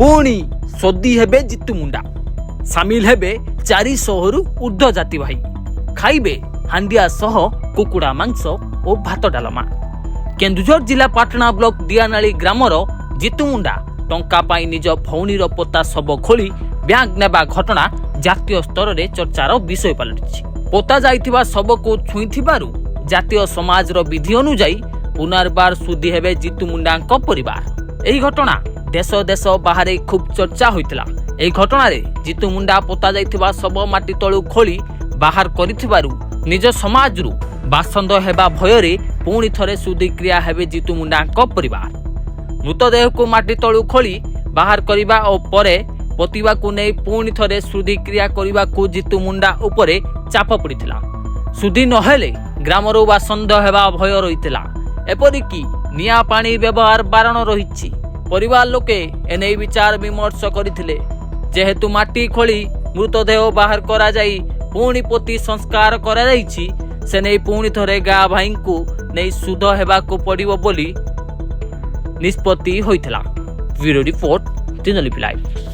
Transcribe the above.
पुणी सोदी हेबे जितु मुंडा सामिल हेबे 400 रु ऊर्ध्व जाति भाई खाइबे हांडिया सह कुकुड़ा मांस और भात डालमा। केन्दुझर जिला पाटना ब्लॉक दियानाली ग्रामर जितु मुंडा टंका पाई निज भौणीर पोता शब खोली ब्यांक नेबा घटना जातीय स्तर में चर्चार विषय पलटिछि। पोता जाइथिबा शब को छुईथिबारु जातीय समाज विधि अनुजाई पुनर्बार सुधी हेबे जितु मुंडा परिवार। एही घटना देश देश बाहर खूब चर्चा होइतिला। एही घटना रे जितु मुंडा पोता जाइथिबा शब माटी तळु खोली बाहर करिथिबारु निज समाजरु बासंद हेबा भयरे पुणी थरे सुधी क्रिया हेबे जितु मुंडा परिवार। मृतदेह को माटी तळु खोली बाहर करिबा और परे पोतिबा को नै पुणी थरे सुधी क्रिया करिबा को जितु मुंडा उपरे चाप पड़िथिला। सुधी नहेले ग्रामरो बासंद हेबा भय रहितिला। एपरिकी निया पानी व्यवहार बारण रहिछि। परिवार लोके एने विचार विमर्श करथिले। जेहेतु माटी खोली मृतदेह बाहर करा जाई पुणी पोती संस्कार करा जाईछि से नै पुणी थरे गा भाई को नै सुध हेबा को पड़िबो बोली निष्पत्ति होइथिला। Bureau report Dinalipi live.